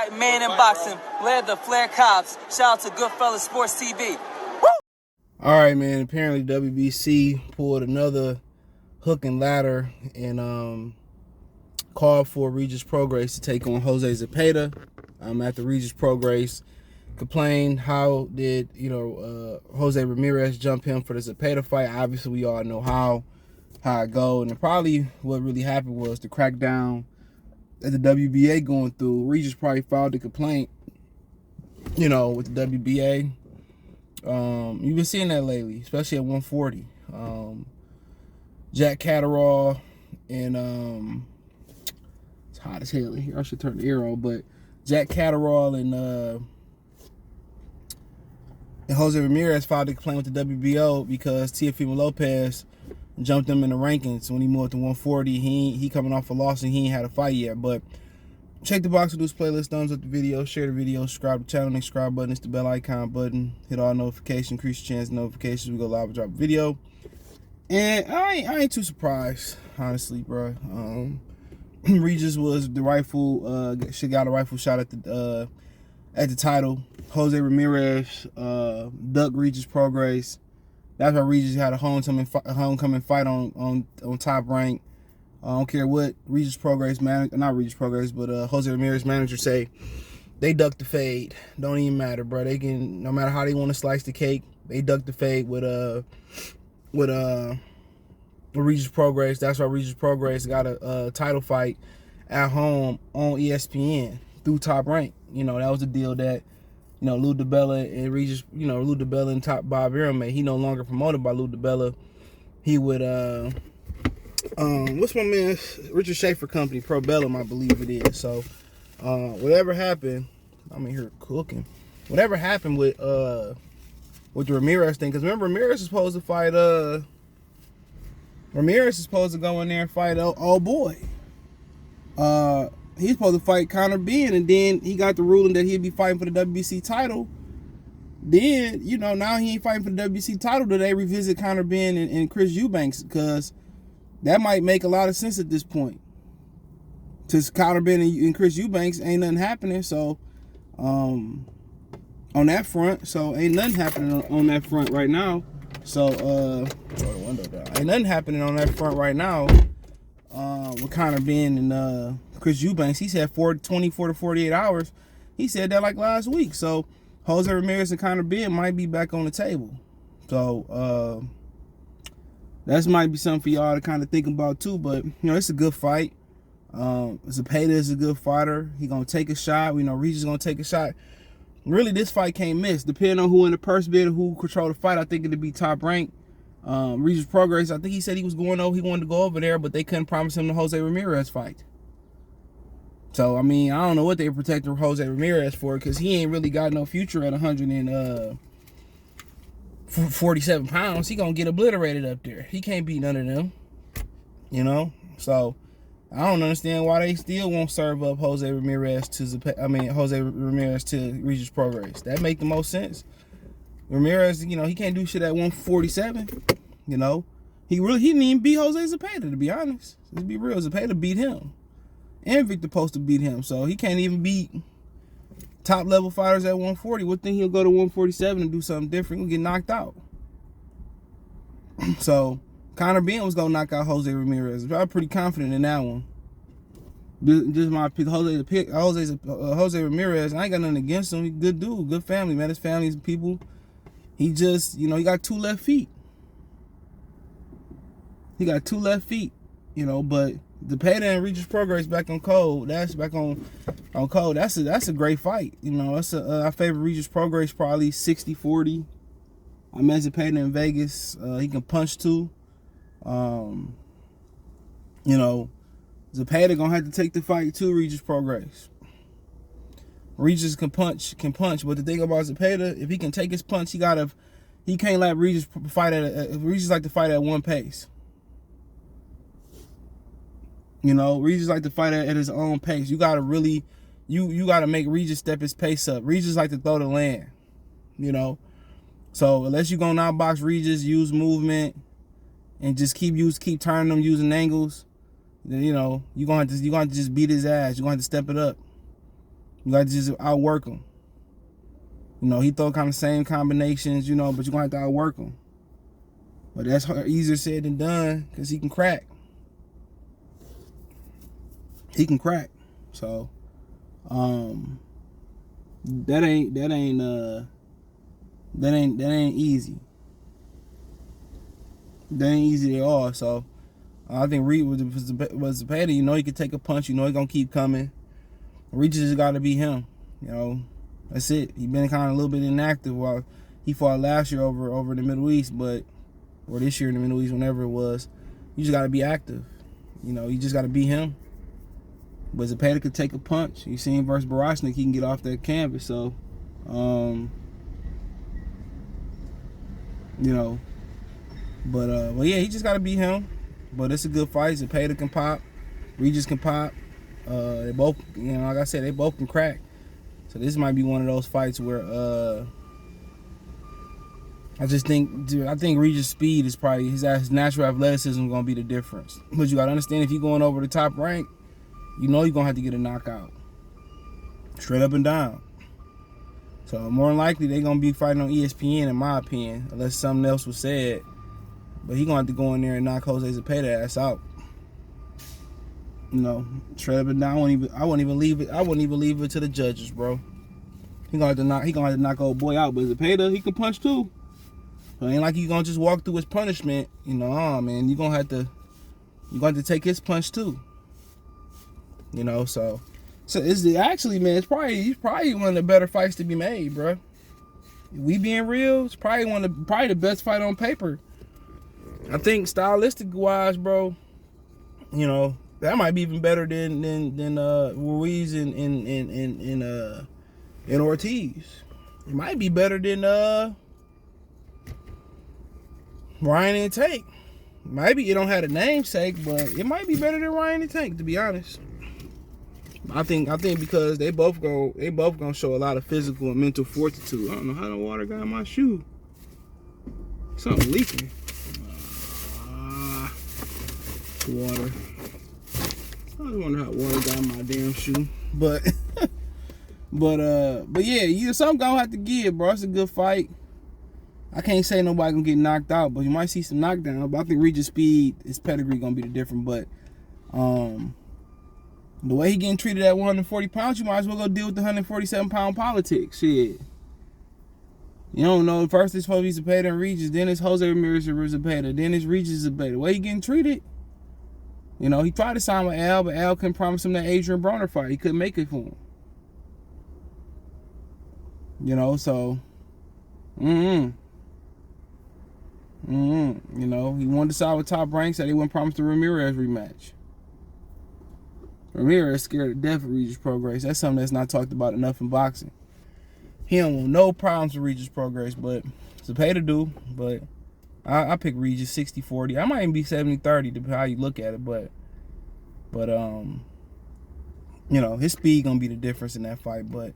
Right, man in boxing, led the Flair Cops. Shout out to Goodfellas Sports TV. Woo! All right, man. Apparently WBC pulled another hook and ladder and called for Regis Prograis to take on Jose Zepeda. After Regis Prograis complained, how did Jose Ramirez jump him for the Zepeda fight? Obviously, we all know how it go, and probably what really happened was the crackdown that the WBA going through. Regis probably filed a complaint, with the WBA. You've been seeing that lately, especially at 140. Jack Catterall and it's hot as hell in here. I should turn the air on, but Jack Catterall and Jose Ramirez filed a complaint with the WBO because Teofimo Lopez jumped him in the rankings when he moved to 140. He coming off a loss and he ain't had a fight yet. But check the Box News playlist, thumbs up the video, share the video, subscribe to the channel, next subscribe button, it's the bell icon button, hit all notifications, increase your chance of notifications. We go live and drop a video. And I ain't too surprised, honestly, bro. Regis was the rightful, she got a rightful shot at the title. Jose Ramirez ducked Regis Prograis. That's why Regis had a homecoming fight on Top Rank. I don't care what Regis Prograis but Jose Ramirez manager say. They duck the fade. Don't even matter, bro. They can, no matter how they want to slice the cake, they duck the fade with Regis Prograis. That's why Regis Prograis got a title fight at home on ESPN through Top Rank. That was the deal that Lou DiBella and Regis, Lou DiBella and Top Bob Arum made. He no longer promoted by Lou DiBella. He would what's my man Richard Schaefer company, Pro Bellum, I believe it is. So whatever happened, I'm in here cooking. Whatever happened with the Ramirez thing, because remember Ramirez is supposed to fight Ramirez is supposed to go in there and fight old boy. He's supposed to fight Conor Benn, and then he got the ruling that he'd be fighting for the WBC title. Then, now he ain't fighting for the WBC title. Do they revisit Conor Benn and Chris Eubanks? Because that might make a lot of sense at this point. Since Conor Benn and Chris Eubanks ain't nothing happening, so on that front, ain't nothing happening on that front right now. So ain't nothing happening on that front right now with Conor Benn and Chris Eubanks. He said 24 to 48 hours. He said that like last week. So Jose Ramirez and Conor Benn might be back on the table. So that might be something for y'all to kind of think about too. But it's a good fight. Zepeda is a good fighter. He gonna take a shot. We know Regis gonna take a shot. Really, this fight can't miss. Depending on who in the purse bid or who control the fight, I think it'd be Top Rank. Regis Prograis, I think he said he wanted to go over there, but they couldn't promise him the Jose Ramirez fight. So, I don't know what they protected Jose Ramirez for, because he ain't really got no future at 147 pounds. He gonna get obliterated up there. He can't beat none of them. So I don't understand why they still won't serve up Jose Ramirez to Regis Prograis. That make the most sense. Ramirez, he can't do shit at 147. He didn't even beat Jose Zepeda, to be honest. Let's be real. Zepeda beat him. And Victor Post beat him. So he can't even beat top level fighters at 140. What think he'll go to 147 and do something different? He'll get knocked out. So Conor Benn was gonna knock out Jose Ramirez. I'm pretty confident in that one. Just my pick. Jose Ramirez. I ain't got nothing against him. He's a good dude, good family, man. His family's people. He just, he got two left feet. But Zepeda and Regis Prograis back on code. That's back on code. That's a great fight. I favor Regis Prograis probably 60-40. I met Zepeda in Vegas. He can punch too. Zepeda gonna have to take the fight to Regis Prograis. Regis can punch, but the thing about Zepeda, if he can take his punch, he can't let Regis fight Regis like to fight at one pace. Regis like to fight at his own pace. You gotta really, you gotta make Regis step his pace up. Regis like to throw the land, So unless you gonna outbox Regis, use movement, and just keep turning them, using angles, then you're gonna have to just beat his ass. You're gonna have to step it up. You got to just outwork him. You know, he throw kind of same combinations, you know, but you're going to have to outwork him. But that's easier said than done because he can crack. He can crack. So, that ain't easy. That ain't easy at all. So, I think Reed was Zepeda. You know, he could take a punch. You know, he gonna keep coming. Regis just got to be him. You know, that's it. He been kind of a little bit inactive while he fought last year over in the Middle East, or this year in the Middle East, whenever it was. You just got to be active. You know, you just got to be him. But Zepeda could take a punch. You seen versus Barashnik, he can get off that canvas. So, you know, but yeah, he just got to be him. But it's a good fight. Zepeda can pop. Regis can pop. They both, you know, like I said, they both can crack. So this might be one of those fights where I think Regis' speed is probably his natural athleticism gonna be the difference. But you gotta understand, if you're going over the top rank, you know you're gonna have to get a knockout, straight up and down. So more than likely they're gonna be fighting on ESPN, in my opinion, unless something else was said. But he gonna have to go in there and knock Jose Zepeda ass out. You know, straight up and down. I wouldn't even leave it to the judges, bro. He gonna have to knock old boy out. But Zepeda, he can punch too. So it ain't like you gonna just walk through his punishment. You know, man, you're gonna have to take his punch too. You know, so it's actually, man, it's probably one of the better fights to be made, bro. We being real, it's probably the best fight on paper. I think stylistic wise, bro, you know, that might be even better than Ruiz and Ortiz. It might be better than Ryan and Tank. Maybe it don't have a namesake, but it might be better than Ryan and Tank, to be honest. I think because they both gonna show a lot of physical and mental fortitude. I don't know how the water got in my shoe. Something leaking. Water. I was wondering how water got in my damn shoe. But yeah, something gonna have to give, bro. It's a good fight. I can't say nobody gonna get knocked out, but you might see some knockdown. But I think Regis' speed, his pedigree gonna be the different. But the way he getting treated at 140 pounds, you might as well go deal with the 147-pound politics. Shit. You don't know. First it's supposed to be Zepeda and Regis, then it's Jose Ramirez and Zepeda, then it's Regis Zepeda. The way he getting treated, you know, he tried to sign with Al, but Al couldn't promise him that Adrian Broner fight. He couldn't make it for him. You know, so, you know, he wanted to side with Top Rank, said he wouldn't promise the Ramirez rematch. Ramirez scared to death of Regis Prograis. That's something that's not talked about enough in boxing. He don't want no problems with Regis Prograis, but Zepeda do. But I pick Regis 60-40. I might even be 70-30, depending how you look at it. But you know, his speed gonna be the difference in that fight. But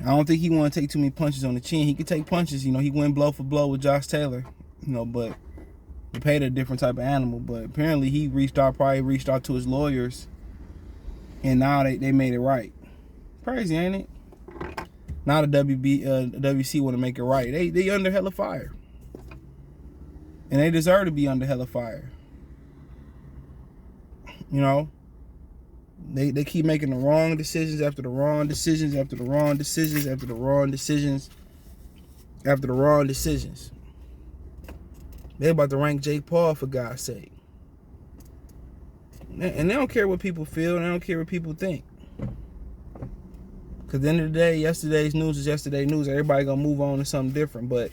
I don't think he want to take too many punches on the chin. He could take punches. You know, he went blow for blow with Josh Taylor. You know, but Zepeda a different type of animal. But apparently he probably reached out to his lawyers. And now they made it right. Crazy, ain't it? Now the WBC want to make it right. They under hella fire. And they deserve to be under hella fire. You know? They keep making the wrong decisions after the wrong decisions after the wrong decisions after the wrong decisions after the wrong decisions. They about to rank Jake Paul, for God's sake. And they don't care what people feel, and they don't care what people think. Because at the end of the day, yesterday's news is yesterday's news. Everybody gonna move on to something different. But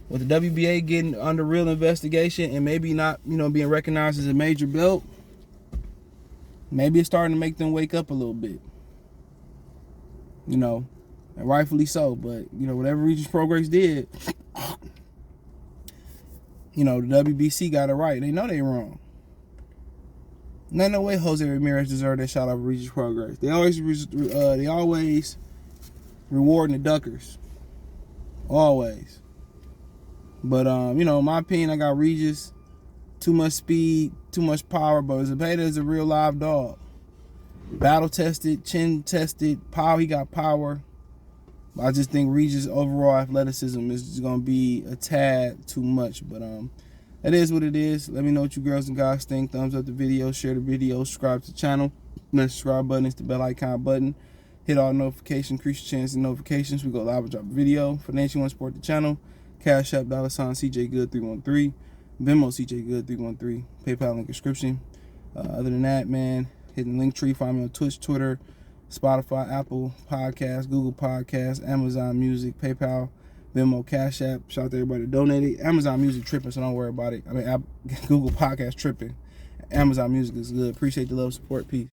with the WBA getting under real investigation and maybe not, you know, being recognized as a major belt, maybe it's starting to make them wake up a little bit. You know, and rightfully so. But, you know, whatever Regis Prograis did, you know, the WBC got it right. They know they wrong. Ain't no way Jose Ramirez deserved that shot out of Regis Prograis. They always rewarding the duckers. Always. But you know, in my opinion, I got Regis. Too much speed, too much power, but Zepeda is a real live dog. battle tested, chin tested, power. He got power. I just think Regis' overall athleticism is just gonna be a tad too much. But it is what it is. Let me know what you girls and guys think. Thumbs up the video, share the video, subscribe to the channel. That subscribe button is the bell icon button. Hit all notifications, increase your chance of notifications. We go live and drop a video. For the you want to support the channel, Cash App $CJGood313, Venmo CJGood313, PayPal link description. Other than that, man, hitting the link tree. Find me on Twitch, Twitter, Spotify, Apple Podcasts, Google Podcasts, Amazon Music, PayPal, Venmo, Cash App. Shout out to everybody that donated. Amazon Music tripping, so don't worry about it. I mean, Google Podcast tripping. Amazon Music is good. Appreciate the love, support. Peace.